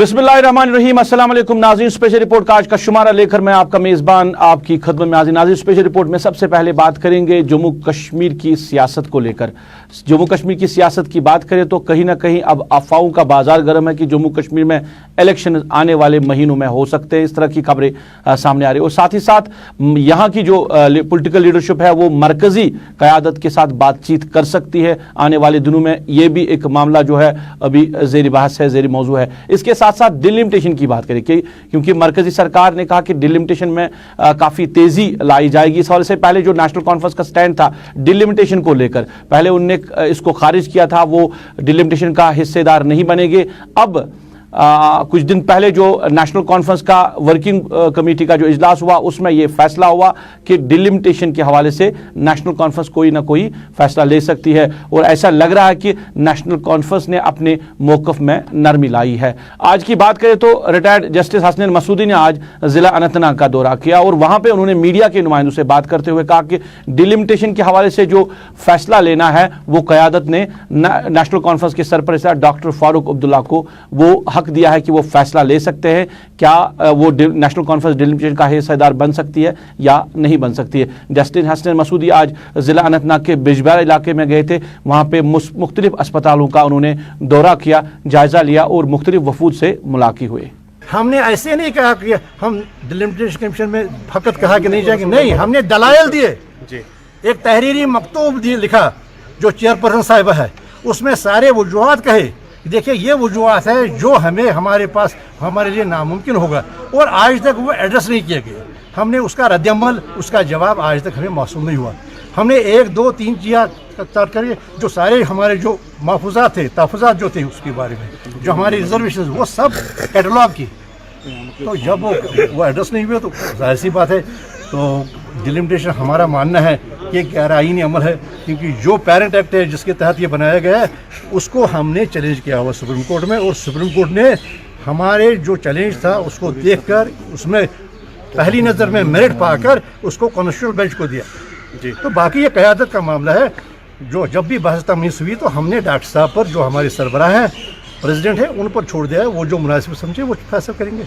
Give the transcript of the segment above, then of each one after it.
बिस्मिल्लाहिर्रहमानिर्रहीम। अस्सलाम वालेकुम नाज़रीन, स्पेशल रिपोर्ट का आज का शुमारा लेकर मैं आपका मेज़बान आपकी खिदमत में हाजिर। नाज़रीन, स्पेशल रिपोर्ट में सबसे पहले बात करेंगे जम्मू कश्मीर की सियासत को लेकर। जम्मू कश्मीर की सियासत की बात करें तो कहीं ना कहीं अब अफवाहों का बाजार गर्म है कि जम्मू कश्मीर में इलेक्शन आने वाले महीनों में हो सकते हैं। इस तरह की खबरें सामने आ रही है और साथ ही साथ यहाँ की जो पॉलिटिकल लीडरशिप है वो मरकजी क़यादत के साथ बातचीत कर सकती है आने वाले दिनों में। ये भी एक मामला जो है अभी ज़ेर बहस है, ज़ेर मौजू है। इसके साथ साथ डिलिमिटेशन की बात करें क्योंकि मरकजी सरकार ने कहा कि डिलिमिटेशन में काफ़ी तेज़ी लाई जाएगी। इस वाले से पहले जो नेशनल कॉन्फ्रेंस का स्टैंड था डिलिमिटेशन को लेकर, पहले उनने इसको खारिज किया था, वो डिलिमिटेशन का हिस्सेदार नहीं बनेंगे। अब कुछ दिन पहले जो नेशनल कॉन्फ्रेंस का वर्किंग कमेटी का जो इजलास हुआ उसमें यह फैसला हुआ कि डिलिमिटेशन के हवाले से नेशनल कॉन्फ्रेंस कोई ना कोई फैसला ले सकती है और ऐसा लग रहा है कि नेशनल कॉन्फ्रेंस ने अपने मौक़िफ़ में नरमी लाई है। आज की बात करें तो रिटायर्ड जस्टिस हसनैन मसूदी ने आज ज़िला अनंतनाग का दौरा किया और वहाँ पर उन्होंने मीडिया के नुमाइंदों से बात करते हुए कहा कि डिलिमिटेशन के हवाले से जो फैसला लेना है वो क़यादत ने नेशनल कॉन्फ्रेंस के सरपरस्त डॉक्टर फारूक अब्दुल्ला को वो हक दिया है कि वो फैसला ले सकते हैं। क्या वो नेशनल कॉन्फ्रेंस डिलिमिटेशन का हिस्सेदार बन सकती है या नहीं बन सकती है। जस्टिस हसनैन मसूदी आज जिला अनंतनाग के बिजबेहरा इलाके में गए थे, वहां पे मुख्तलिफ अस्पतालों का उन्होंने दौरा किया, जायजा लिया और मुख्तलिफ वफूद से मुलाकात हुए। हमने ऐसे नहीं कहा कि हम डिलिमिटेशन कमीशन में फकत कहा कि नहीं जाएंगे, नहीं, हमने दलाइल दिए। एक तहरीरी मकतूब लिखा जो चेयरपर्सन साहिबा है, उसमें सारे वजूहात कहे। देखिए ये वजूहात है जो हमें हमारे पास हमारे लिए नामुमकिन होगा और आज तक वो एड्रेस नहीं किया गया। हमने उसका रद्दअमल, उसका जवाब आज तक हमें मौसूल नहीं हुआ। हमने 1, 2, 3 चीज़ करिए जो सारे हमारे जो महफूजात थे, तहफ़्फ़ुज़ात जो थे उसके बारे में, जो हमारी रिजर्वेशन वो सब कैटलॉग की। तो जब वो एड्रेस नहीं हुए तो जाहिर सी बात है तो डिलिमिटेशन हमारा मानना है कि एक गैर आईनी अमल है, क्योंकि जो पेरेंट एक्ट है जिसके तहत ये बनाया गया है उसको हमने चैलेंज किया हुआ सुप्रीम कोर्ट में और सुप्रीम कोर्ट ने हमारे जो चैलेंज था उसको देखकर उसमें पहली नज़र में मेरिट पाकर उसको कॉन्स्टिट्यूशनल बेंच को दिया। तो बाकी ये क़यादत का मामला है, जो जब भी बहस तमीज़ हुई तो हमने डॉक्टर साहब पर जो हमारे सरबराह हैं, प्रेसिडेंट है, उन पर छोड़ दिया है। वो जो मुनासिब समझे वो फैसला करेंगे।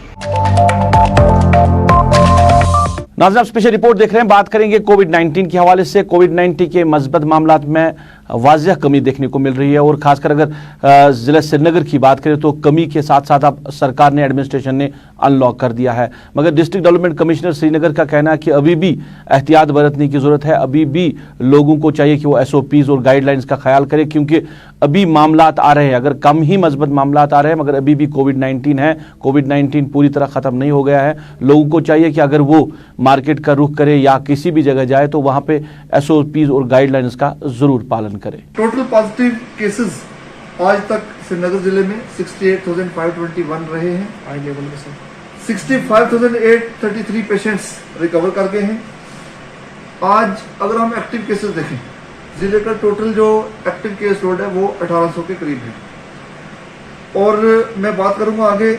नाज़रीन, आप स्पेशल रिपोर्ट देख रहे हैं। बात करेंगे कोविड-19 के हवाले से। कोविड-19 के मस्बत मामलात में वाज़ह कमी देखने को मिल रही है और ख़ासकर अगर ज़िला श्रीनगर की बात करें तो कमी के साथ साथ अब सरकार ने, एडमिनिस्ट्रेशन ने अनलॉक कर दिया है। मगर डिस्ट्रिक्ट डेवलपमेंट कमिश्नर श्रीनगर का कहना है कि अभी भी एहतियात बरतने की ज़रूरत है। अभी भी लोगों को चाहिए कि वो SOPs और गाइडलाइंस का ख्याल करें, क्योंकि अभी मामलात आ रहे हैं, अगर कम ही मस्बत मामलात आ रहे हैं मगर अभी भी कोविड-19 है। कोविड-19 पूरी तरह ख़त्म नहीं हो गया है। लोगों को चाहिए कि अगर वो मार्केट का रुख करे या किसी भी जगह जाए तो वहाँ पे SOPs और गाइडलाइंस का ज़रूर पालन करें। टोटल पॉजिटिव केसेस आज तक श्रीनगर जिले में 68,521 रहे हैं। हाई लेवल में 65,833 पेशेंट्स रिकवर कर गए हैं। आज अगर हम एक्टिव केसेस देखें, जिले का टोटल जो एक्टिव केस लोड है वो 1800 के करीब है। और मैं बात करूंगा आगे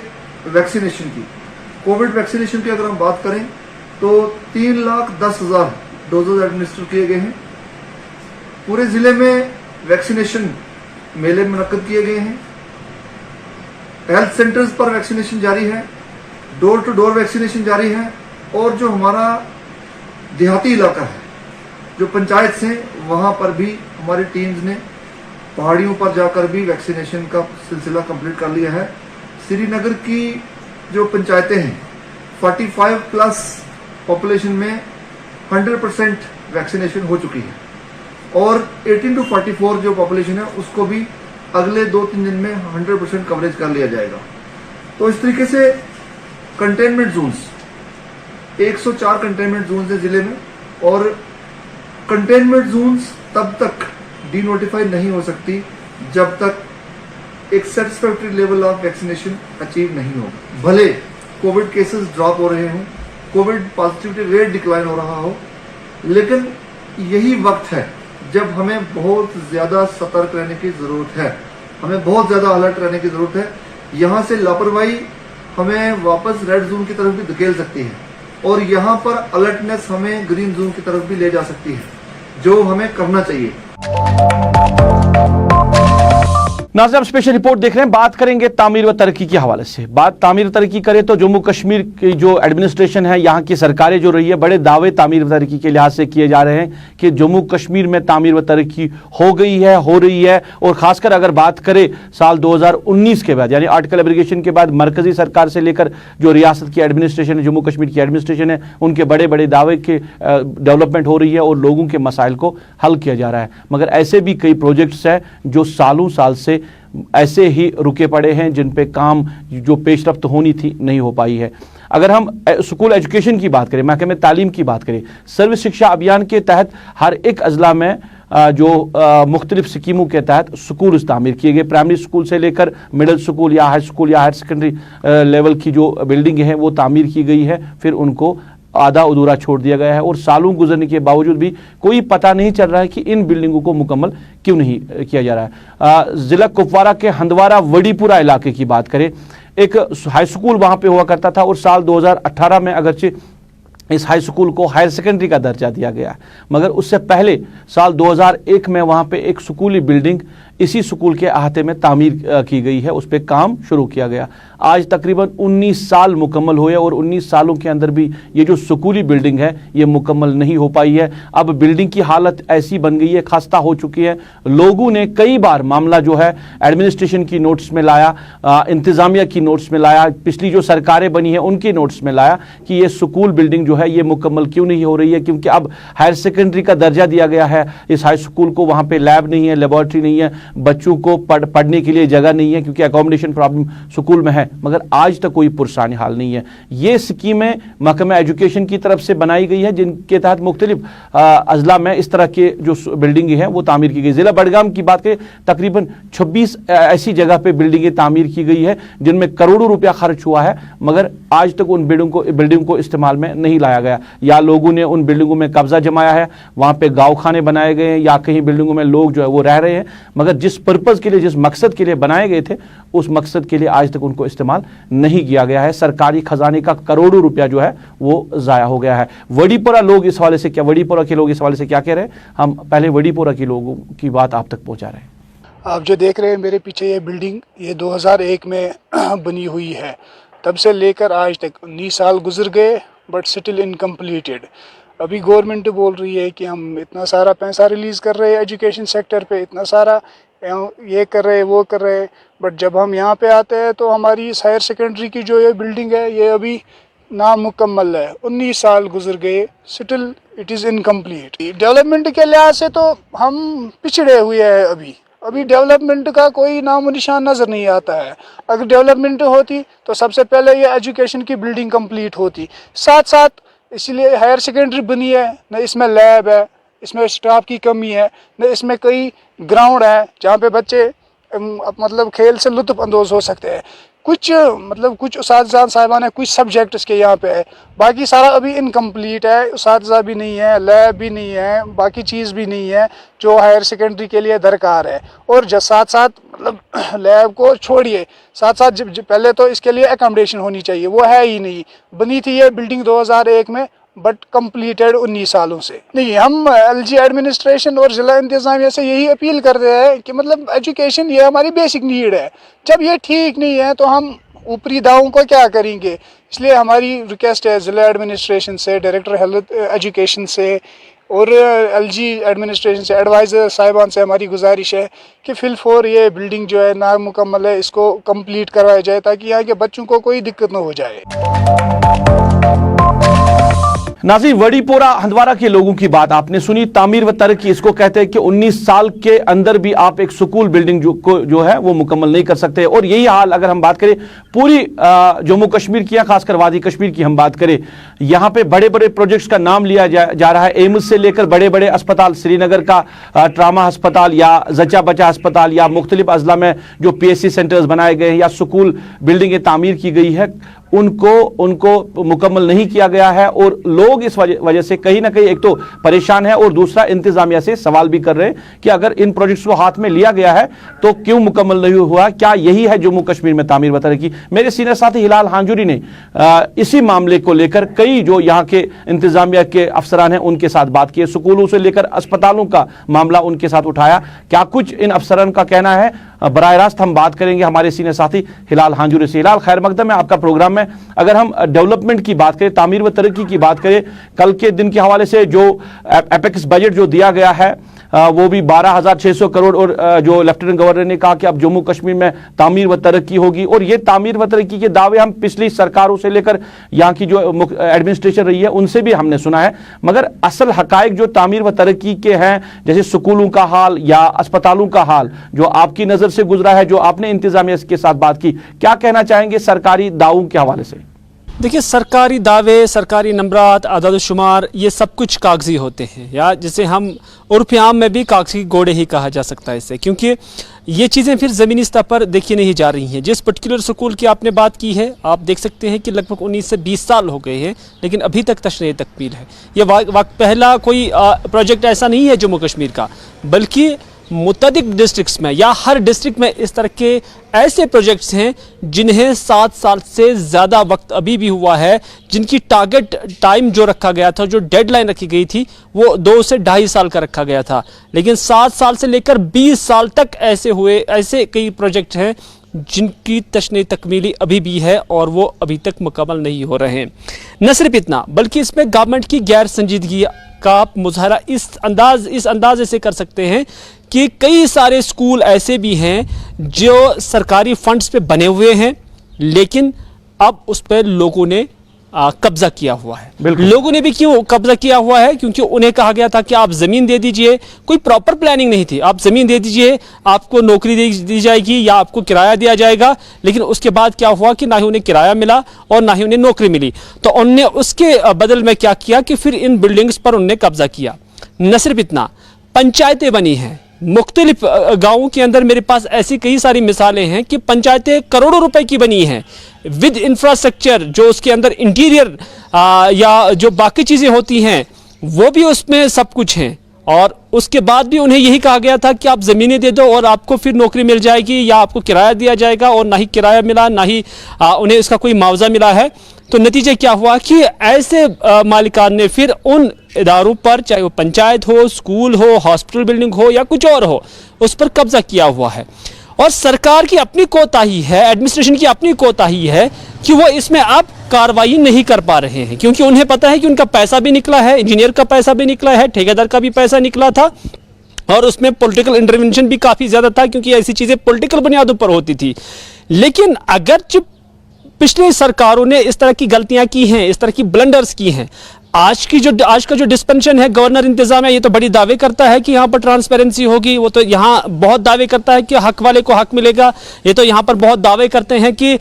वैक्सीनेशन की। कोविड वैक्सीनेशन की अगर हम बात करें तो 3,10,000 डोजेज एडमिनिस्टर किए गए हैं। पूरे जिले में वैक्सीनेशन मेले मुनक्कद किए गए हैं। हेल्थ सेंटर्स पर वैक्सीनेशन जारी है, डोर टू डोर वैक्सीनेशन जारी है और जो हमारा देहाती इलाका है, जो पंचायत से, वहां पर भी हमारी टीम्स ने पहाड़ियों पर जाकर भी वैक्सीनेशन का सिलसिला कंप्लीट कर लिया है। श्रीनगर की जो पंचायतें हैं 45+ पॉपुलेशन में 100% वैक्सीनेशन हो चुकी है और 18 to 44 जो पॉपुलेशन है उसको भी अगले 2-3 दिन में 100% कवरेज कर लिया जाएगा। तो इस तरीके से कंटेनमेंट जोन्स 104 कंटेनमेंट जोन्स है जिले में और कंटेनमेंट जोन्स तब तक डीनोटिफाई नहीं हो सकती जब तक एक satisfactory level of vaccination achieve नहीं होगा। भले कोविड केसेस ड्रॉप हो रहे हों, कोविड पॉजिटिविटी रेट डिक्लाइन हो रहा हो, लेकिन यही वक्त है जब हमें बहुत ज़्यादा सतर्क रहने की ज़रूरत है, हमें बहुत ज़्यादा अलर्ट रहने की ज़रूरत है। यहाँ से लापरवाही हमें वापस रेड जोन की तरफ भी धकेल सकती है और यहाँ पर अलर्टनेस हमें ग्रीन जोन की तरफ भी ले जा सकती है, जो हमें करना चाहिए। नाज़रीन, आप स्पेशल रिपोर्ट देख रहे हैं। बात करेंगे तामीर व तरक्की के हवाले से। बात तामीर व तरक्की करें तो जम्मू कश्मीर की जो एडमिनिस्ट्रेशन है, यहाँ की सरकारें जो रही है, बड़े दावे तामीर व तरक्की के लिहाज से किए जा रहे हैं कि जम्मू कश्मीर में तामीर व तरक्की हो गई है, हो रही है। और खासकर अगर बात करें साल 2019 के बाद, यानी आर्टिकल एब्रिगेशन के बाद, मरकजी सरकार से लेकर जो रियासत की एडमिनिस्ट्रेशन है, जम्मू कश्मीर की एडमिनिस्ट्रेशन है, उनके बड़े बड़े दावे के डेवलपमेंट हो रही है और लोगों के मसाइल को हल किया जा रहा है। मगर ऐसे भी कई प्रोजेक्ट्स हैं जो सालों साल से ऐसे ही रुके पड़े हैं, जिन पे काम जो पेशरफ्त होनी थी नहीं हो पाई है। अगर हम स्कूल एजुकेशन की बात करें, महकमे तालीम की बात करें, सर्व शिक्षा अभियान के तहत हर एक अजला में जो मुख्तलिफ स्कीमों के तहत स्कूल तामीर किए गए। प्राइमरी स्कूल से लेकर मिडिल स्कूल या हाई स्कूल या हायर सेकेंडरी लेवल की जो बिल्डिंग है वो तामीर की गई है, फिर उनको आधा अधूरा छोड़ दिया गया है। और सालों गुजरने के बावजूद भी कोई पता नहीं चल रहा है कि इन बिल्डिंगों को मुकम्मल क्यों नहीं किया जा रहा है। ज़िला कुपवारा के हंदवारा वडीपुरा इलाके की बात करें, एक हाई स्कूल वहाँ पे हुआ करता था और साल 2018 में अगरचे इस हाई स्कूल को हायर सेकेंडरी का दर्जा दिया गया, मगर उससे पहले साल 2001 में वहाँ पे एक स्कूली बिल्डिंग इसी स्कूल के अहाते में तामीर की गई है, उस पर काम शुरू किया गया। आज तकरीबन 19 साल मुकम्मल हुए और 19 सालों के अंदर भी ये जो स्कूली बिल्डिंग है ये मुकम्मल नहीं हो पाई है। अब बिल्डिंग की हालत ऐसी बन गई है, खस्ता हो चुकी है। लोगों ने कई बार मामला जो है एडमिनिस्ट्रेशन की नोट्स में लाया, इंतज़ामिया की नोट्स में लाया, पिछली जो सरकारें बनी है उनकी नोट्स में लाया कि ये स्कूल बिल्डिंग जो है ये मुकम्मल क्यों नहीं हो रही है, क्योंकि अब हायर सेकेंडरी का दर्जा दिया गया है इस हाई स्कूल को। वहाँ पे लैब नहीं है, लेबॉर्ट्री नहीं है, बच्चों को पढ़ने के लिए जगह नहीं है क्योंकि अकोमोडेशन प्रॉब्लम स्कूल में है, मगर आज तक कोई पुरसानी हाल नहीं है। ये स्कीमें महकमा एजुकेशन की तरफ से बनाई गई है, जिनके तहत मुख्तलिफ अजला में इस तरह के जो बिल्डिंगें हैं वो तामीर की गई। जिला बडगाम की बात करें, तकरीबन 26 ऐसी जगह पे बिल्डिंगें तामीर की गई है जिनमें करोड़ों रुपया खर्च हुआ है, मगर आज तक उन बिल्डिंग को इस्तेमाल में नहीं लाया गया। या लोगों ने उन बिल्डिंगों में कब्जा जमाया है, वहाँ पे गाँव खाने बनाए गए हैं, या कहीं बिल्डिंगों में लोग जो है वो रह रहे हैं, मगर जिस पर्पज़ के लिए, जिस मकसद के लिए बनाए गए थे, उस मकसद के लिए आज तक उनको इस्तेमाल नहीं किया गया है। सरकारी खजाने का करोड़ों रुपया जो है वो ज़ाया हो गया है। वडीपुरा लोग इस हवाले से वडीपुरा के लोग इस हवाले से क्या कह रहे हैं, हम पहले वडीपुरा के लोगों की बात आप तक पहुंचा रहे हैं। आप जो देख रहे हैं मेरे पीछे ये बिल्डिंग, ये 2001 में बनी हुई है। तब से लेकर आज तक 19 साल गुजर गए, बट स्टिल इनकम्प्लीटेड। अभी गवर्नमेंट बोल रही है कि हम इतना सारा पैसा रिलीज़ कर रहे हैं एजुकेशन सेक्टर पे, इतना सारा ये कर रहे हैं, वो कर रहे हैं, बट जब हम यहाँ पे आते हैं तो हमारी इस हायर सेकेंडरी की जो ये बिल्डिंग है ये अभी नामुकम्मल है। 19 साल गुजर गए, still it is incomplete. Development के लिहाज से तो हम पिछड़े हुए हैं। अभी डेवलपमेंट का कोई नामो निशान नज़र नहीं आता है। अगर डेवलपमेंट होती तो सबसे पहले ये एजुकेशन की बिल्डिंग कंप्लीट होती, साथ साथ इसलिए हायर सेकेंडरी बनी है, न इसमें लैब है, इसमें स्टाफ की कमी है, न इसमें कई ग्राउंड है जहाँ पे बच्चे मतलब खेल से लुत्फ़ अंदोज़ हो सकते हैं। कुछ उस्ताद साहिबान है, कुछ सब्जेक्ट्स के यहाँ पे है, बाकी सारा अभी इनकम्प्लीट है। उस्ताद भी नहीं है, लैब भी नहीं है, बाकी चीज़ भी नहीं है जो हायर सेकेंडरी के लिए दरकार है। और साथ साथ मतलब लैब को छोड़िए, साथ साथ पहले तो इसके लिए अकोमोडेशन होनी चाहिए, वो है ही नहीं। बनी थी ये बिल्डिंग 2001 में, बट कंप्लीटेड 19 सालों से नहीं। हम एलजी एडमिनिस्ट्रेशन और ज़िला इंतज़ामिया से यही अपील कर रहे हैं कि मतलब एजुकेशन ये हमारी बेसिक नीड है। जब ये ठीक नहीं है तो हम ऊपरी दावों को क्या करेंगे। इसलिए हमारी रिक्वेस्ट है ज़िला एडमिनिस्ट्रेशन से, डायरेक्टर हेल्थ एजुकेशन से और एलजी एडमिनिस्ट्रेशन से, एडवाइज़र साहिबान से हमारी गुजारिश है कि फिलफोर ये बिल्डिंग जो है नामुकम्मल है, इसको कंप्लीट करवाया जाए ताकि यहाँ के बच्चों को कोई दिक्कत न हो जाए। नाज़रीन, वडीपोरा हंदवारा के लोगों की बात आपने सुनी। तामीर व तरक्की इसको कहते हैं कि 19 साल के अंदर भी आप एक स्कूल बिल्डिंग जो है वो मुकम्मल नहीं कर सकते। और यही हाल अगर हम बात करें पूरी जम्मू कश्मीर की या खासकर वादी कश्मीर की हम बात करें, यहाँ पे बड़े बड़े प्रोजेक्ट्स का नाम लिया जा रहा है। एम्स से लेकर बड़े बड़े अस्पताल, श्रीनगर का ट्रामा अस्पताल या जचा बचा अस्पताल या मुख्तलिफ अजला में जो PSC सेंटर्स बनाए गए हैं या स्कूल बिल्डिंगें तामीर की गई है, उनको मुकम्मल नहीं किया गया है। और लोग इस वजह से कहीं ना कहीं एक तो परेशान है और दूसरा इंतजामिया से सवाल भी कर रहे हैं कि अगर इन प्रोजेक्ट्स को हाथ में लिया गया है तो क्यों मुकम्मल नहीं हुआ, क्या यही है जम्मू कश्मीर में तामीर व तरक्की। मेरे सीनियर साथी हिलाल हांजुरी ने इसी मामले को लेकर कई जो यहाँ के इंतजामिया के अफसरान हैं उनके साथ बात की, स्कूलों से लेकर अस्पतालों का मामला उनके साथ उठाया। क्या कुछ इन अफसरान का कहना है, बराह रास्त हम बात करेंगे हमारे सीनियर साथी हिलाल हांजुरी से। हिलाल, खैर मकदम है आपका प्रोग्राम में। अगर हम डेवलपमेंट की बात करें, तामीर व तरक्की की बात करें, कल के दिन के हवाले से जो एपेक्स बजट जो दिया गया है वो भी 12,600 करोड़, और जो लेफ्टिनेंट गवर्नर ने कहा कि अब जम्मू कश्मीर में तामीर व तरक्की होगी, और ये तामीर व तरक्की के दावे हम पिछली सरकारों से लेकर यहाँ की जो एडमिनिस्ट्रेशन रही है उनसे भी हमने सुना है, मगर असल हकायक जो तामीर व तरक्की के हैं, जैसे स्कूलों का हाल या अस्पतालों का हाल जो आपकी नज़र से गुजरा है, जो आपने इंतजामिया के साथ बात की, क्या कहना चाहेंगे सरकारी दावों के हवाले से? देखिए, सरकारी दावे, सरकारी नंबरात, आदाद-ओ-शुमार, ये सब कुछ कागजी होते हैं, या जिसे हम उर्फ आम में भी कागजी घोड़े ही कहा जा सकता है इसे, क्योंकि ये चीज़ें फिर ज़मीनी स्तर पर देखी नहीं जा रही हैं। जिस पर्टिकुलर स्कूल की आपने बात की है, आप देख सकते हैं कि लगभग 19 से 20 साल हो गए हैं, लेकिन अभी तक तशरीह तकमील है। ये पहला कोई प्रोजेक्ट ऐसा नहीं है जम्मू कश्मीर का, बल्कि मुतअद्दिद डिस्ट्रिक्ट्स में या हर डिस्ट्रिक्ट में इस तरह के ऐसे प्रोजेक्ट्स हैं जिन्हें 7 साल से ज़्यादा वक्त अभी भी हुआ है, जिनकी टारगेट टाइम जो रखा गया था, जो डेडलाइन रखी गई थी, वो 2 से 2.5 साल का रखा गया था, लेकिन 7 साल से लेकर 20 साल तक ऐसे कई प्रोजेक्ट हैं जिनकी तशरीह तकमीली अभी भी है और वो अभी तक मुकम्मल नहीं हो रहे हैं। न सिर्फ इतना, बल्कि इसमें गवर्नमेंट की गैर संजीदगी का आप मुजाहरा इस अंदाजे से कर सकते हैं कि कई सारे स्कूल ऐसे भी हैं जो सरकारी फंड्स पे बने हुए हैं, लेकिन अब उस पर लोगों ने कब्जा किया हुआ है। लोगों ने भी क्यों कब्जा किया हुआ है? क्योंकि उन्हें कहा गया था कि आप ज़मीन दे दीजिए, कोई प्रॉपर प्लानिंग नहीं थी, आप ज़मीन दे दीजिए, आपको नौकरी दी जाएगी या आपको किराया दिया जाएगा, लेकिन उसके बाद क्या हुआ कि ना ही उन्हें किराया मिला और ना ही उन्हें नौकरी मिली। तो उनने उसके बदल में क्या किया कि फिर इन बिल्डिंग्स पर उन्होंने कब्जा किया। न सिर्फ इतना, पंचायतें बनी हैं मुख्तलिफ गाँवों के अंदर। मेरे पास ऐसी कई सारी मिसालें हैं कि पंचायतें करोड़ों रुपए की बनी हैं विद इंफ्रास्ट्रक्चर, जो उसके अंदर इंटीरियर या जो बाकी चीज़ें होती हैं वो भी उसमें सब कुछ हैं, और उसके बाद भी उन्हें यही कहा गया था कि आप ज़मीनें दे दो और आपको फिर नौकरी मिल जाएगी या आपको किराया दिया जाएगा, और ना ही किराया मिला, ना ही उन्हें इसका कोई मुआवजा मिला है। तो नतीजे क्या हुआ कि ऐसे मालिकान ने फिर उन इदारों पर, चाहे वो पंचायत हो, स्कूल हो, हॉस्पिटल बिल्डिंग हो या कुछ और हो, उस पर कब्जा किया हुआ है। और सरकार की अपनी कोताही है, एडमिनिस्ट्रेशन की अपनी कोताही है कि वो इसमें अब कार्रवाई नहीं कर पा रहे हैं, क्योंकि उन्हें पता है कि उनका पैसा भी निकला है, इंजीनियर का पैसा भी निकला है, ठेकेदार का भी पैसा निकला था, और उसमें पॉलिटिकल इंटरवेंशन भी काफ़ी ज़्यादा था, क्योंकि ऐसी चीज़ें पॉलिटिकल बुनियादों पर होती थी। लेकिन अगर पिछली सरकारों ने इस तरह की गलतियां की हैं, इस तरह की ब्लंडर्स की हैं, आज का जो डिस्पेंशन है गवर्नर इंतजामिया, ये तो बड़ी दावे करता है कि यहाँ पर ट्रांसपेरेंसी होगी, वो तो यहाँ बहुत दावे करता है कि हक वाले को हक मिलेगा, ये तो यहाँ पर बहुत दावे करते हैं कि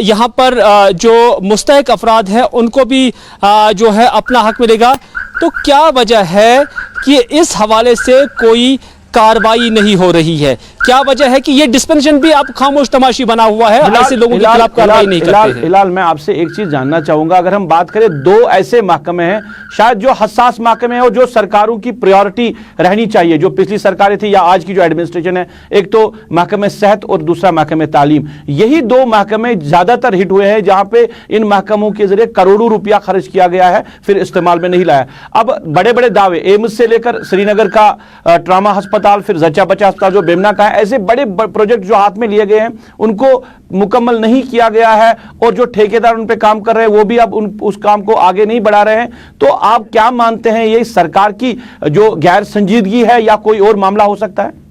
यहाँ पर जो मुस्तहिक अफराद हैं उनको भी जो है अपना हक मिलेगा। तो क्या वजह है कि इस हवाले से कोई कार्रवाई नहीं हो रही है? क्या वजह है कि ये डिस्पेंशन भी आप खामोश तमाशी बना हुआ है, ऐसे लोगों के खिलाफ कार्रवाई नहीं करते हैं? हिलाल, मैं आपसे एक चीज जानना चाहूंगा, अगर हम बात करें 2 ऐसे महकमे हैं शायद जो हसास महकमे हैं और जो सरकारों की प्रायोरिटी रहनी चाहिए, जो पिछली सरकारें थी या आज की जो एडमिनिस्ट्रेशन है, एक तो महकमे सेहत और दूसरा महकमे तालीम। यही 2 महकमे ज्यादातर हिट हुए हैं, जहां पे इन महकमों के जरिए करोड़ों रुपया खर्च किया गया है, फिर इस्तेमाल में नहीं लाया। अब बड़े बड़े दावे, एम्स से लेकर श्रीनगर का ट्रामा अस्पताल, फिर जच्चा बच्चा अस्पताल जो बेमना का है, ऐसे बड़े प्रोजेक्ट जो हाथ में लिए गए हैं उनको मुकम्मल नहीं किया गया है, और जो ठेकेदार उन पे काम कर रहे हैं वो भी अब उस काम को आगे नहीं बढ़ा रहे हैं। तो आप क्या मानते हैं, ये सरकार की जो गैर संजीदगी है या कोई और मामला हो सकता है?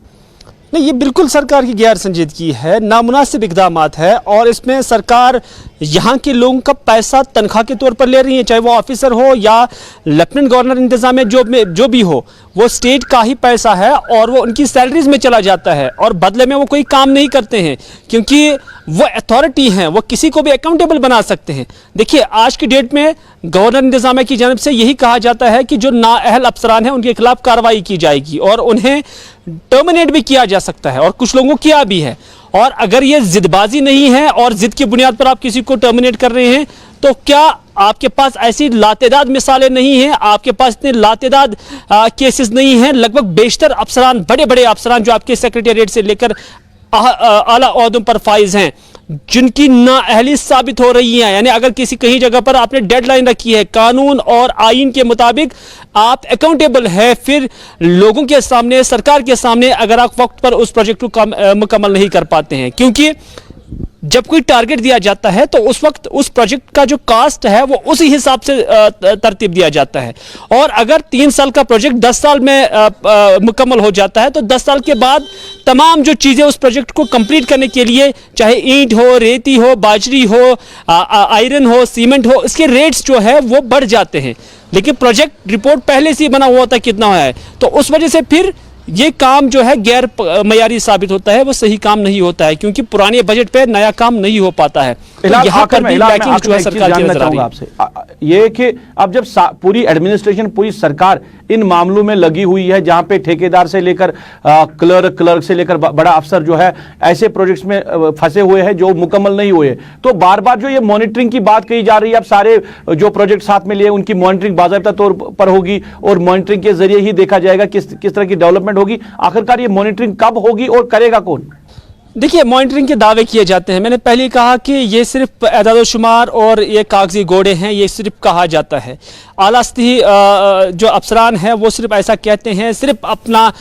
नहीं, ये बिल्कुल सरकार की गैर संजीदगी है, नामुनासिब इक़दामात है, और इसमें सरकार यहाँ के लोगों का पैसा तनख्वाह के तौर पर ले रही है, चाहे वो ऑफिसर हो या लेफ्टिनेंट गवर्नर इंतजामिया जो भी हो, वो स्टेट का ही पैसा है और वो उनकी सैलरीज में चला जाता है, और बदले में वो कोई काम नहीं करते हैं, क्योंकि वो अथॉरिटी हैं, वो किसी को भी अकाउंटेबल बना सकते हैं। देखिए, आज की डेट में गवर्नर इंतजामिया की जानब से यही कहा जाता है कि जो नाअहल अफसरान हैं उनके खिलाफ कार्रवाई की जाएगी और उन्हें टर्मिनेट भी किया जा सकता है, और कुछ लोगों को किया भी है। और अगर ये जिदबाजी नहीं है और जिद की बुनियाद पर आप किसी को टर्मिनेट कर रहे हैं, तो क्या आपके पास ऐसी लातेदाद मिसालें नहीं हैं, आपके पास इतने लातेदाद केसेस नहीं हैं? लगभग बेशतर अफसरान, बड़े बड़े अफसरान जो आपके सेक्रेटेरिएट से लेकर आला ओहदों पर फाइज हैं, जिनकी नाअहली साबित हो रही है। यानी अगर किसी कहीं जगह पर आपने डेडलाइन रखी है, कानून और आईन के मुताबिक आप अकाउंटेबल है फिर लोगों के सामने, सरकार के सामने, अगर आप वक्त पर उस प्रोजेक्ट को मुकम्मल नहीं कर पाते हैं। क्योंकि जब कोई टारगेट दिया जाता है तो उस वक्त उस प्रोजेक्ट का जो कास्ट है वो उसी हिसाब से तरतीब दिया जाता है। और अगर 3 साल का प्रोजेक्ट 10 साल में मुकम्मल हो जाता है तो 10 साल के बाद तमाम जो चीज़ें उस प्रोजेक्ट को कंप्लीट करने के लिए, चाहे ईंट हो, रेती हो, बाजरी हो, आयरन हो, सीमेंट हो, इसके रेट्स जो है वो बढ़ जाते हैं। लेकिन प्रोजेक्ट रिपोर्ट पहले से ही बना हुआ होता है कितना है, तो उस वजह से फिर ये काम जो है गैर मयारी साबित होता है, वो सही काम नहीं होता है, क्योंकि पुराने बजट पे नया काम नहीं हो पाता है। तो यहाँ पर भी लैकिंग जो है सरकार की नजर आ रही है। आपसे ये कि अब जब पूरी एडमिनिस्ट्रेशन, पूरी सरकार इन मामलों में लगी हुई है, जहां पे ठेकेदार से लेकर क्लर्क से लेकर बड़ा अफसर जो है ऐसे प्रोजेक्ट्स में फंसे हुए हैं जो मुकम्मल नहीं हुए, तो बार बार जो ये मॉनिटरिंग की बात कही जा रही है, अब सारे जो प्रोजेक्ट साथ में लिए उनकी मॉनिटरिंग बाकायदा तौर पर होगी और मॉनिटरिंग के जरिए ही देखा जाएगा किस तरह की डेवलपमेंट होगी। आखिरकार ये मॉनिटरिंग कब होगी और करेगा कौन? देखिए, मॉनिटरिंग के दावे किए जाते हैं। मैंने पहले कहा कि ये सिर्फ एदाद व शुमार और ये कागजी घोड़े हैं, ये सिर्फ कहा जाता है। आला सतही जो अफसरान हैं वो सिर्फ ऐसा कहते हैं, सिर्फ अपना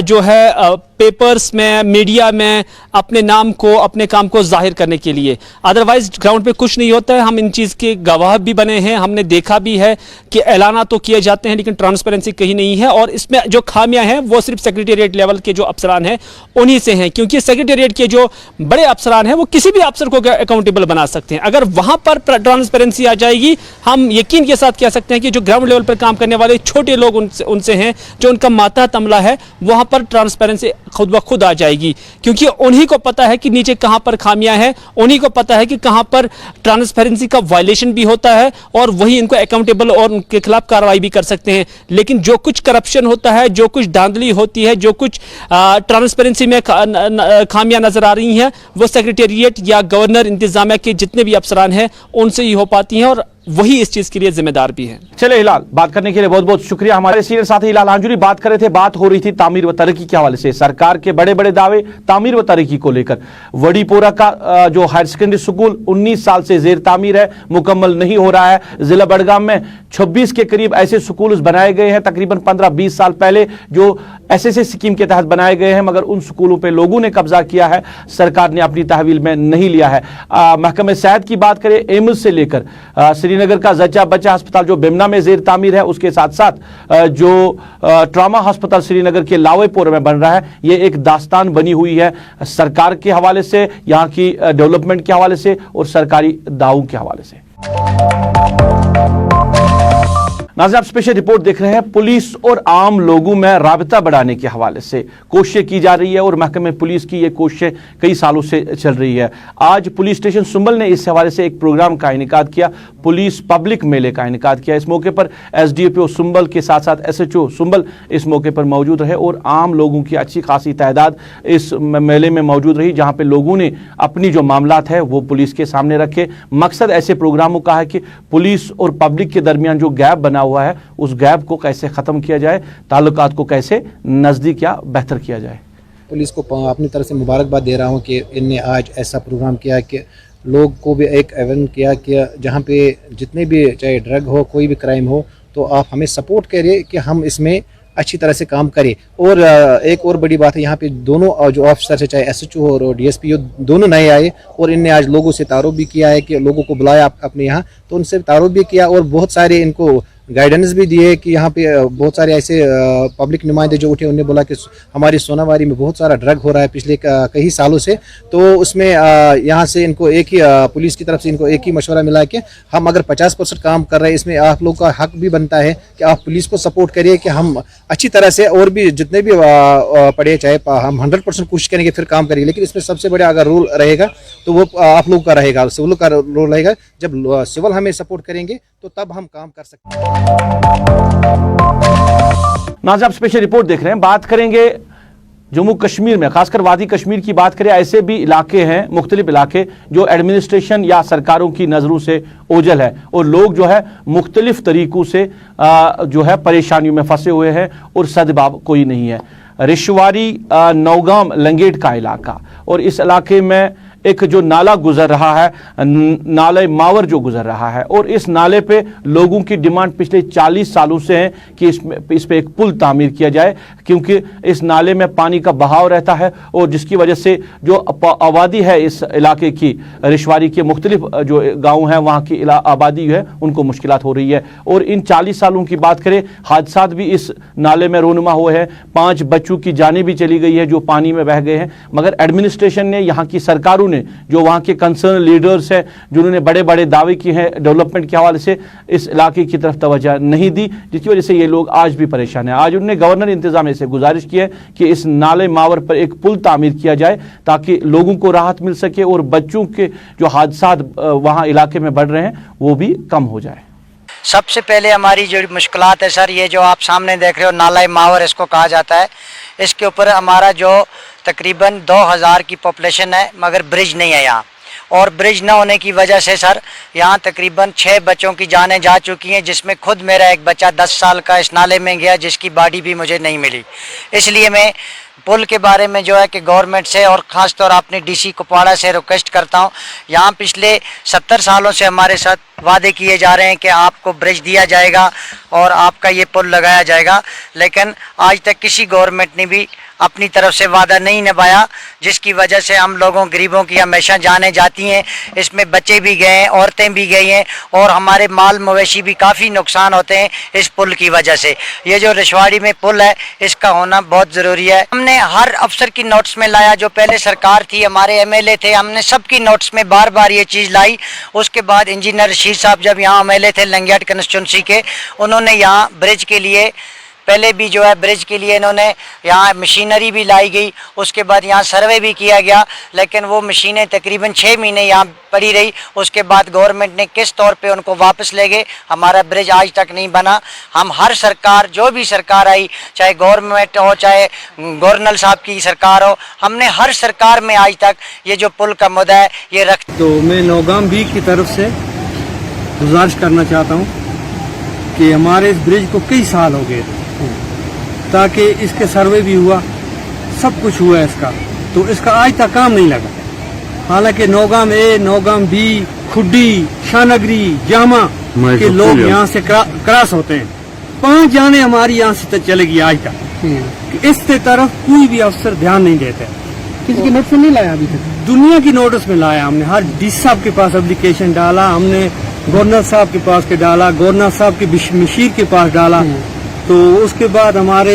जो है पेपर्स में, मीडिया में अपने नाम को, अपने काम को जाहिर करने के लिए। अदरवाइज ग्राउंड पे कुछ नहीं होता है। हम इन चीज़ के गवाह भी बने हैं, हमने देखा भी है कि ऐलाना तो किए जाते हैं लेकिन ट्रांसपेरेंसी कहीं नहीं है। और इसमें जो खामियां हैं वो सिर्फ सेक्रेटेरिएट लेवल के जो अफसरान हैं उन्हीं से हैं, क्योंकि सेक्रेटेरिएट के जो बड़े अफसरान हैं वो किसी भी अफसर को अकाउंटेबल बना सकते हैं। अगर वहां पर ट्रांसपेरेंसी आ जाएगी, हम यकीन के साथ कह सकते हैं कि जो ग्राउंड लेवल पर काम करने वाले छोटे लोग उनसे हैं, जो उनका मातहत अमला है, वहां पर ट्रांसपेरेंसी खुद ब खुद आ जाएगी, क्योंकि उन्हीं को पता है कि नीचे कहां पर खामियां हैं, उन्हीं को पता है कि कहां पर ट्रांसपेरेंसी का वायलेशन भी होता है और वही इनको अकाउंटेबल और उनके खिलाफ कार्रवाई भी कर सकते हैं। लेकिन जो कुछ करप्शन होता है, जो कुछ धांधली होती है, जो कुछ ट्रांसपेरेंसी में खामियां नजर आ रही हैं, वो सेक्रेटेरिएट या गवर्नर, इंतजामिया के जितने भी अफसरान हैं उनसे ही हो पाती हैं और वही इस चीज के लिए जिम्मेदार भी हैं। चले हिलाल, बात करने के लिए बहुत बहुत शुक्रिया। हमारे सीनियर साथी हिलाल आंजुरी बात कर रहे थे, बात हो रही थी तामीर व तरक्की के हवाले से, सरकार के बड़े बड़े दावे तामीर व तरक्की को लेकर। वडीपोरा का जो हायर सेकेंडरी स्कूल 19 साल से जेर तामीर है, मुकम्मल नहीं हो रहा है। जिला बड़गाम में 26 के करीब ऐसे स्कूल बनाए गए हैं तकरीबन 15-20 साल पहले, जो एसएसए स्कीम के तहत बनाए गए हैं, मगर उन स्कूलों पे लोगों ने कब्जा किया है, सरकार ने अपनी तहवील में नहीं लिया है। महकमे सेहत की बात करें, एम्स से लेकर श्रीनगर का जच्चा बच्चा अस्पताल जो बिमना में जेर तामीर है, उसके साथ साथ जो ट्रामा अस्पताल श्रीनगर के लावेपुर में बन रहा है, ये एक दास्तान बनी हुई है सरकार के हवाले से, यहाँ की डेवलपमेंट के हवाले से और सरकारी दावों के हवाले से। नाज़रीन, आप स्पेशल रिपोर्ट देख रहे हैं। पुलिस और आम लोगों में राबता बढ़ाने के हवाले से कोशिशें की जा रही है और महकमे पुलिस की ये कोशिशें कई सालों से चल रही है। आज पुलिस स्टेशन सुंबल ने इस हवाले से एक प्रोग्राम का इनेकाद किया, पुलिस पब्लिक मेले का इनेकाद किया। इस मौके पर एसडीपीओ सुंबल के साथ साथ एसएचओ सुंबल इस मौके पर मौजूद रहे और आम लोगों की अच्छी खासी तादाद इस मेले में मौजूद रही, जहाँ पे लोगों ने अपनी जो मामलात है वो पुलिस के सामने रखे। मकसद ऐसे प्रोग्रामों का है कि पुलिस और पब्लिक के दरमियान जो गैप बना हुआ है उस गैप को कैसे खत्म किया जाए, ताल्लुकात को कैसे नजदीक या बेहतर किया जाए। पुलिस को अपनी तरफ से मुबारकबाद दे रहा हूं कि इनने आज ऐसा प्रोग्राम किया कि लोग को भी एक अवेयर किया कि जहां पे जितने भी चाहे ड्रग हो, कोई भी क्राइम हो, तो आप हमें सपोर्ट करिए कि हम इसमें अच्छी तरह से काम करें। और एक और बड़ी बात है, यहाँ पे दोनों जो ऑफिसर है, चाहे एसएचओ और डीएसपी, दोनों नए आए और इनने आज लोगों से तारुफ भी किया है कि लोगों को बुलाया अपने यहाँ, तो उनसे तारुफ भी किया और बहुत सारे इनको गाइडेंस भी दिए कि यहाँ पे बहुत सारे ऐसे पब्लिक नुमाइंदे जो उठे, उन्होंने बोला कि हमारी सोनावारी में बहुत सारा ड्रग हो रहा है पिछले कई सालों से, तो उसमें यहाँ से इनको एक ही पुलिस की तरफ से इनको एक ही मशवरा मिला है कि हम अगर 50% काम कर रहे हैं, इसमें आप लोग का हक भी बनता है कि आप पुलिस को सपोर्ट करिए कि हम अच्छी तरह से और भी जितने भी पढ़े, चाहे हम 100% कोशिश करेंगे फिर काम करेंगे। लेकिन इसमें सबसे बड़ा अगर रोल रहेगा तो वो आप लोगों का रहेगा, सिविल का रोल रहेगा। जब सिविल हमें सपोर्ट करेंगे तो तब हम काम कर सकते हैं। नाज़रीन, आप स्पेशल रिपोर्ट देख रहे हैं। बात करेंगे जम्मू कश्मीर में, खासकर वादी कश्मीर की बात करें। ऐसे भी इलाके हैं, मुख्तलिफ इलाके जो एडमिनिस्ट्रेशन या सरकारों की नज़रों से ओझल है और लोग जो है मुख्तलिफ तरीकों से जो है परेशानियों में फंसे हुए हैं और सदबाब कोई नहीं है। रिशवारी नौगाम लंगेट का इलाका, और इस इलाके में ایک جو نالا گزر رہا ہے, نالے ماور جو گزر رہا ہے, اور اس نالے پہ لوگوں کی ڈیمانڈ پچھلے 40 سالوں سے ہے کہ اس پہ ایک پل تعمیر کیا جائے, کیونکہ اس نالے میں پانی کا بہاؤ رہتا ہے اور جس کی وجہ سے جو آبادی ہے اس علاقے کی, رشواری کے مختلف جو گاؤں ہیں وہاں کی آبادی ہے ان کو مشکلات ہو رہی ہے. اور ان 40 سالوں کی بات کریں, حادثات بھی اس نالے میں رونما ہوئے ہیں, 5 بچوں کی جانیں بھی چلی گئی ہے جو پانی میں بہہ گئے ہیں, مگر ایڈمنسٹریشن نے, یہاں کی سرکاروں نے, جو وہاں کے کنسرن لیڈرز ہیں جنہوں نے بڑے بڑے دعوے کیے ہیں ڈیولپمنٹ کے حوالے سے, اس علاقے کی طرف توجہ نہیں دی, جس کی وجہ سے یہ لوگ آج بھی پریشان ہیں. آج انہوں نے گورنر انتظامیہ سے گزارش کی ہے کہ اس نالے ماور پر ایک پل تعمیر کیا جائے تاکہ لوگوں کو راحت مل سکے اور بچوں کے جو حادثات وہاں علاقے میں بڑھ رہے ہیں وہ بھی کم ہو جائے. سب سے پہلے ہماری جو مشکلات ہے سر, یہ جو آپ سامنے دیکھ رہے ہو نالہ ماور اس کو کہا جاتا ہے, اس کے اوپر ہمارا جو تقریباً 2000 کی پاپولیشن ہے مگر برج نہیں ہے یہاں, اور برج نہ ہونے کی وجہ سے سر یہاں تقریباً 6 بچوں کی جانیں جا چکی ہیں, جس میں خود میرا ایک بچہ 10 سال کا اس نالے میں گیا جس کی باڈی بھی مجھے نہیں ملی. اس لیے میں پل کے بارے میں جو ہے کہ گورنمنٹ سے اور خاص طور اپنے ڈی سی کپواڑہ سے ریکویسٹ کرتا ہوں, یہاں پچھلے 70 سالوں سے ہمارے ساتھ وعدے کیے جا رہے ہیں کہ آپ کو برج دیا جائے گا اور آپ کا یہ پل لگایا جائے گا, لیکن آج تک کسی گورنمنٹ نے بھی اپنی طرف سے وعدہ نہیں نبھایا, جس کی وجہ سے ہم لوگوں غریبوں کی ہمیشہ جانیں جاتی ہیں. اس میں بچے بھی گئے ہیں, عورتیں بھی گئی ہیں, اور ہمارے مال مویشی بھی کافی نقصان ہوتے ہیں اس پل کی وجہ سے. یہ جو رشواڑی میں پل ہے اس کا ہونا بہت ضروری ہے. ہم نے ہر افسر کی نوٹس میں لایا, جو پہلے سرکار تھی, ہمارے ایم ایل اے تھے, ہم نے سب کی نوٹس میں بار بار یہ چیز لائی. اس کے بعد انجینئر رشید صاحب جب یہاں ایم ایل اے تھے لنگیاٹ کنسٹیچوئنسی کے, انہوں نے یہاں برج کے لیے پہلے بھی جو ہے برج کے لیے انہوں نے یہاں مشینری بھی لائی گئی, اس کے بعد یہاں سروے بھی کیا گیا, لیکن وہ مشینیں تقریباً 6 مہینے یہاں پڑی رہی. اس کے بعد گورنمنٹ نے کس طور پہ ان کو واپس لے گئے, ہمارا برج آج تک نہیں بنا. ہم ہر سرکار, جو بھی سرکار آئی, چاہے گورنمنٹ ہو چاہے گورنر صاحب کی سرکار ہو, ہم نے ہر سرکار میں آج تک یہ جو پل کا مدعا ہے یہ رکھ. تو میں نوگام بھی کی طرف سے گزارش کرنا چاہتا ہوں کہ ہمارے اس برج کو کئی سال ہو گئے تاکہ اس کے سروے بھی ہوا, سب کچھ ہوا ہے اس کا, تو اس کا آج تک کام نہیں لگا. حالانکہ نوگام اے, نوگام بی, کھڈی, شاہنگری, جامع کے لوگ یہاں سے کراس ہوتے ہیں. 5 جانیں ہماری یہاں سے چلے گی آج تک, اس کے طرف کوئی بھی افسر دھیان نہیں دیتا. کسی کی نوٹس میں نہیں لایا ابھی تک؟ دنیا کی نوٹس میں لایا ہم نے, ہر ڈی سی صاحب کے پاس اپلیکیشن ڈالا, ہم نے گورنر صاحب کے پاس کے ڈالا, گورنر صاحب کے مشیر کے پاس ڈالا. تو اس کے بعد ہمارے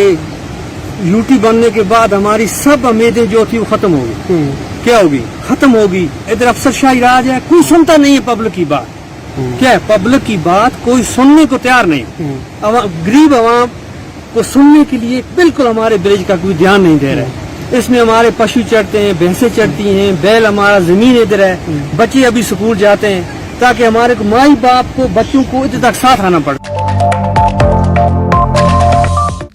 یوٹی بننے کے بعد ہماری سب امیدیں جو تھی وہ ختم ہو گئی. کیا ہوگی؟ ختم ہوگی. ادھر افسر شاہی راج ہے, کوئی سنتا نہیں ہے پبلک کی بات. کیا ہے پبلک کی بات کوئی سننے کو تیار نہیں. غریب عوام کو سننے کے لیے بالکل ہمارے برج کا کوئی دھیان نہیں دے رہا ہے. اس میں ہمارے پشو چڑھتے ہیں, بھینسیں چڑھتی ہیں, بیل, ہمارا زمین ادھر ہے, بچے ابھی سکول جاتے ہیں, تاکہ ہمارے مائی باپ کو, بچوں کو ادھر تک ساتھ آنا پڑے.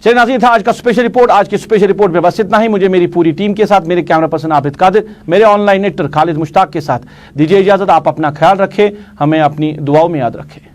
چلیے ناظرین, تھا آج کا اسپیشل رپورٹ. آج کی اسپیشل رپورٹ میں بس اتنا ہی. مجھے میری پوری ٹیم کے ساتھ, میرے کیمرہ پرسن عابد قادر, میرے آن لائن ایڈیٹر خالد مشتاق کے ساتھ دیجیے اجازت. آپ اپنا خیال رکھیں, ہمیں اپنی دعاؤں میں یاد رکھیں.